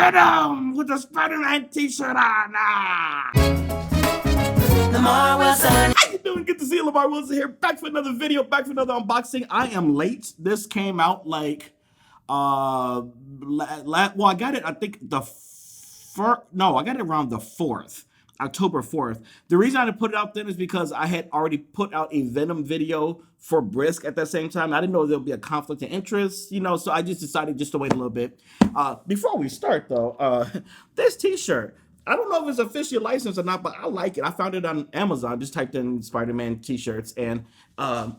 Venom with a Spider-Man t-shirt on. Lamarr Wilson. How you doing? Good to see you. Lamarr Wilson here, back for another video, back for another unboxing. I am late. This came out like, well, I got it, I think I got it around the 4th. October 4th. The reason I didn't put it out then is because I had already put out a Venom video for Brisk at that same time. I didn't know there would be a conflict of interest, you know, so I just decided just to wait a little bit. Before we start though, this t-shirt, I don't know if it's officially licensed or not, but I like it. I found it on Amazon. Just typed in Spider-Man t-shirts and it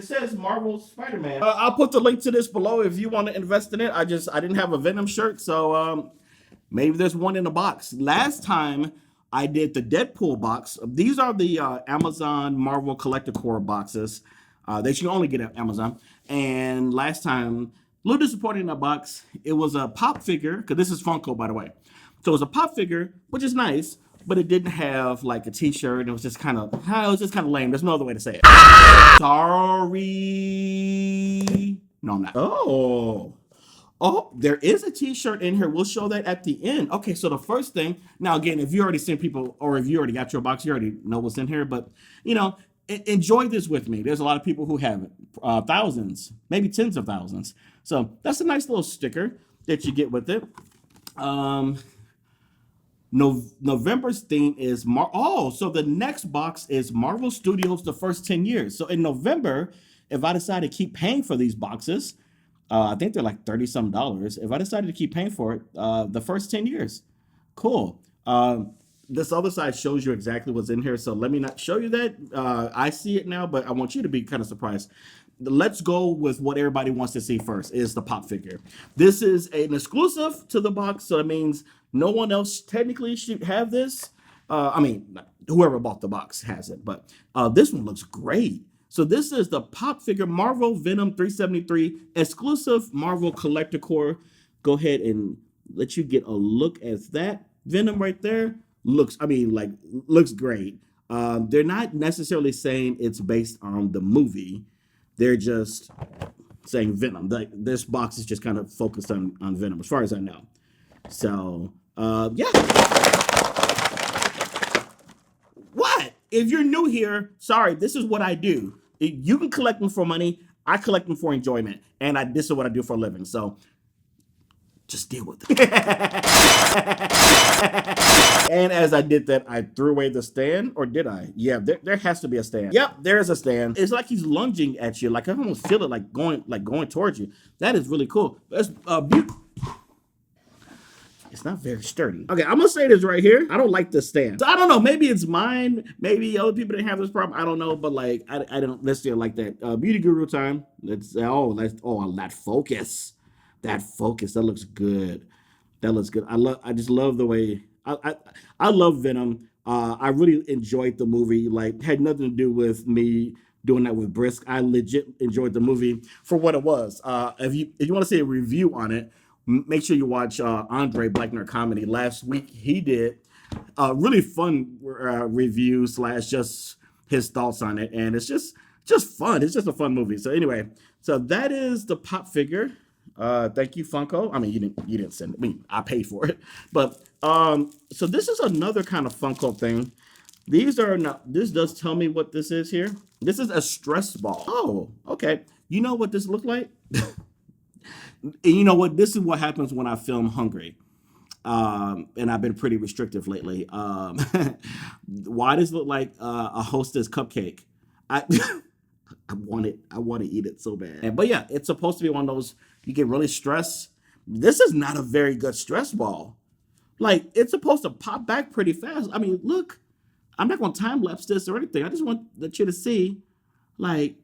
says Marvel Spider-Man. I'll put the link to this below if you want to invest in it. I didn't have a Venom shirt, so maybe there's one in the box. Last time I did the Deadpool box. These are the Amazon Marvel Collector Core boxes. That you only get at Amazon. And last time, a little disappointing in the box. It was a pop figure, because this is Funko, by the way. So it was a pop figure, which is nice, but it didn't have like a t-shirt. It was just kind of lame. There's no other way to say it. Sorry. No, I'm not. Oh, there is a t-shirt in here. We'll show that at the end. Okay, so the first thing, now again, if you already seen people, or if you already got your box, you already know what's in here, but you know, enjoy this with me. There's a lot of people who have it, thousands, maybe tens of thousands. So that's a nice little sticker that you get with it. November's theme is so the next box is Marvel Studios the first 10 years. So in November, if I decide to keep paying for these boxes, I think they're like $30-some. If I decided to keep paying for it, the first 10 years, cool. This other side shows you exactly what's in here, so let me not show you that. I see it now, but I want you to be kind of surprised. Let's go with what everybody wants to see first, is the pop figure. This is an exclusive to the box, so it means no one else technically should have this. I mean, whoever bought the box has it, but this one looks great. So this is the pop figure Marvel Venom 373 exclusive Marvel Collector Core. Go ahead and let you get a look at that. Venom right there looks great. They're not necessarily saying it's based on the movie. They're just saying Venom. Like, this box is just kind of focused on Venom, as far as I know. So, yeah. What? If you're new here, sorry, this is what I do. You can collect them for money. I collect them for enjoyment. And this is what I do for a living. So just deal with it. And as I did that, I threw away the stand. Or did I? Yeah, there has to be a stand. Yep, there's a stand. It's like he's lunging at you. Like I almost feel it like going towards you. That is really cool. That's beautiful. It's not very sturdy. Okay, I'm gonna say this right here. I don't like this stand. So I don't know. Maybe it's mine. Maybe other people didn't have this problem. I don't know. But like, I don't necessarily like that. Beauty guru time. That focus. That focus. That looks good. That looks good. I just love the way. I love Venom. I really enjoyed the movie. Like, had nothing to do with me doing that with Brisk. I legit enjoyed the movie for what it was. If you want to see a review on it, make sure you watch Andre Blackner Comedy. Last week he did a really fun review / just his thoughts on it, and it's just fun. It's just a fun movie. So anyway, so that is the pop figure. Thank you, Funko. I mean, you didn't send it. I mean, I paid for it. But so this is another kind of Funko thing. These are not. This does tell me what this is here. This is a stress ball. Oh, okay. You know what this looks like? And you know what? This is what happens when I film hungry. And I've been pretty restrictive lately. Why does it look like a Hostess cupcake? I want it. I want to eat it so bad. But yeah, it's supposed to be one of those, you get really stressed. This is not a very good stress ball. Like, it's supposed to pop back pretty fast. I mean, look, I'm not going to time lapse this or anything. I just want you to see, like,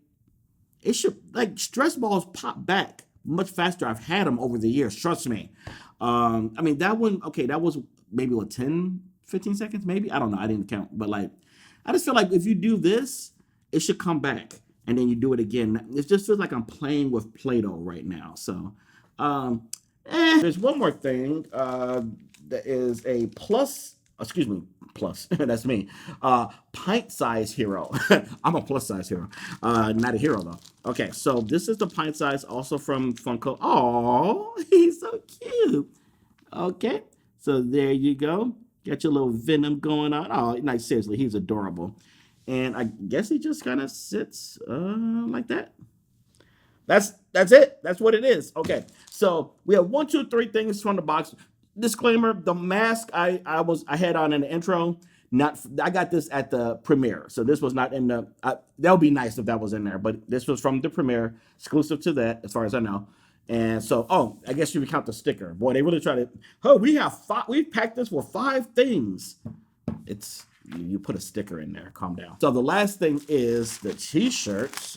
it should, like, stress balls pop back much faster. I've had them over the years, trust me. I mean, that one, okay, that was maybe 10, 15 seconds, maybe. I don't know. I didn't count. But like, I just feel like if you do this, it should come back. And then you do it again. It just feels like I'm playing with Play-Doh right now. So, there's one more thing. That is a plus excuse me, plus, that's me. Pint size hero. I'm a plus size hero. Not a hero though. Okay, so this is the pint size, also from Funko. Oh, he's so cute. Okay, so there you go. Got your little Venom going on. Oh, like seriously, he's adorable. And I guess he just kind of sits like that. That's it. That's what it is. Okay. So we have one, two, three things from the box. Disclaimer: the mask I had on in the intro. Not I got this at the premiere, so this was not in the. That would be nice if that was in there, but this was from the premiere, exclusive to that, as far as I know. And so, oh, I guess you would count the sticker. Boy, they really try to. Oh, we have five. We packed this for 5 things. It's you put a sticker in there. Calm down. So the last thing is the T-shirts.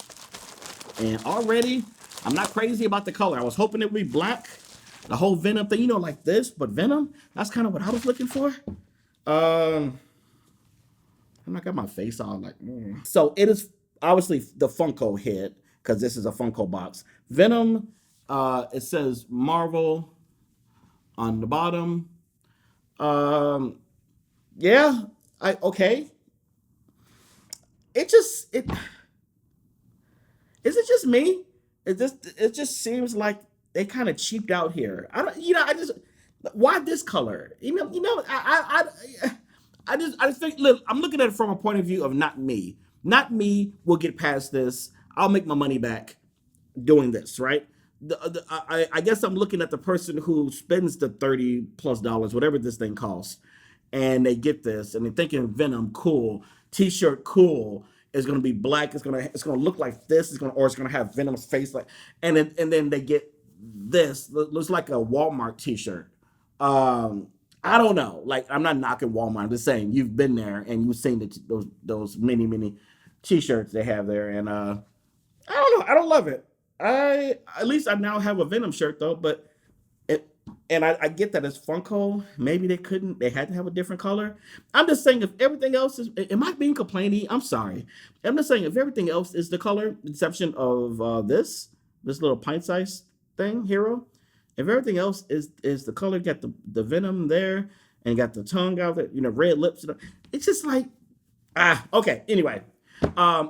And already, I'm not crazy about the color. I was hoping it would be black, the whole Venom thing, like this. But Venom, that's kind of what I was looking for. I'm not got my face on like. So it is obviously the Funko head, because this is a Funko box. Venom, it says Marvel on the bottom. Yeah, okay. It is it just me? It just seems like they kind of cheaped out here. I don't, I just why this color? I just think, look, I'm looking at it from a point of view of not me. Not me will get past this. I'll make my money back doing this, right? I guess I'm looking at the person who spends the $30+, whatever this thing costs, and they get this and they're thinking Venom, cool, T-shirt, cool. It's gonna be black. It's gonna look like this. It's gonna have Venom's face like, and then they get this. Looks like a Walmart T-shirt. I don't know. Like, I'm not knocking Walmart. I'm just saying you've been there and you've seen those many T-shirts they have there, and I don't know. I don't love it. At least I now have a Venom shirt though, but I get that it's Funko. Maybe they had to have a different color. I'm just saying, if everything else is, am I being complaining? I'm sorry. I'm just saying, if everything else is the color, exception of this little pint size thing, hero. If everything else is the color, got the Venom there and got the tongue out there, red lips. It's just like, okay. Anyway,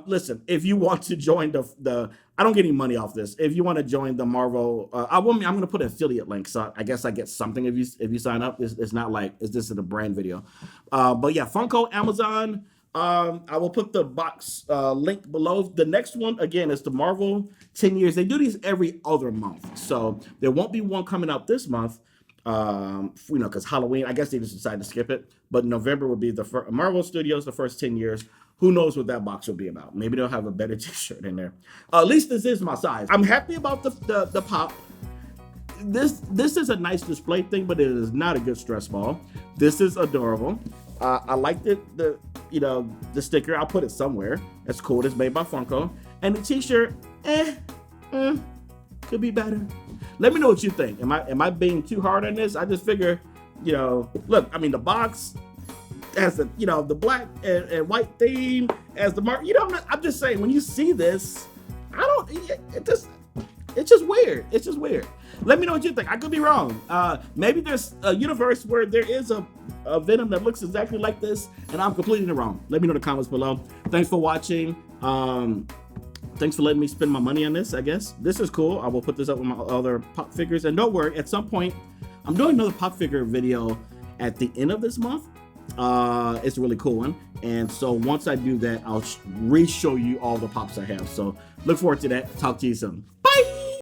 listen, if you want to join the I don't get any money off this. If you want to join the Marvel, I'm going to put an affiliate link, so I guess I get something if you sign up. It's not like this is a brand video, but yeah, Funko, Amazon. I will put the box link below. The next one again is the Marvel 10 years. They do these every other month, so there won't be one coming out this month. Because Halloween, I guess they just decided to skip it. But November will be the Marvel Studios, the first 10 years. Who knows what that box will be about? Maybe they'll have a better T-shirt in there. At least this is my size. I'm happy about the pop. This is a nice display thing, but it is not a good stress ball. This is adorable. I like the sticker. I'll put it somewhere. It's cool. It's made by Funko. And the T-shirt, could be better. Let me know what you think. Am I being too hard on this? I just figure, look, I mean, the box has the the black and white theme as the mark. I'm just saying, when you see this, it's just weird. It's just weird. Let me know what you think. I could be wrong. Maybe there's a universe where there is a Venom that looks exactly like this, and I'm completely wrong. Let me know in the comments below. Thanks for watching. Thanks for letting me spend my money on this, I guess. This is cool. I will put this up with my other pop figures. And don't worry, at some point, I'm doing another pop figure video at the end of this month. It's a really cool one. And so once I do that, I'll re-show you all the pops I have. So look forward to that. Talk to you soon. Bye!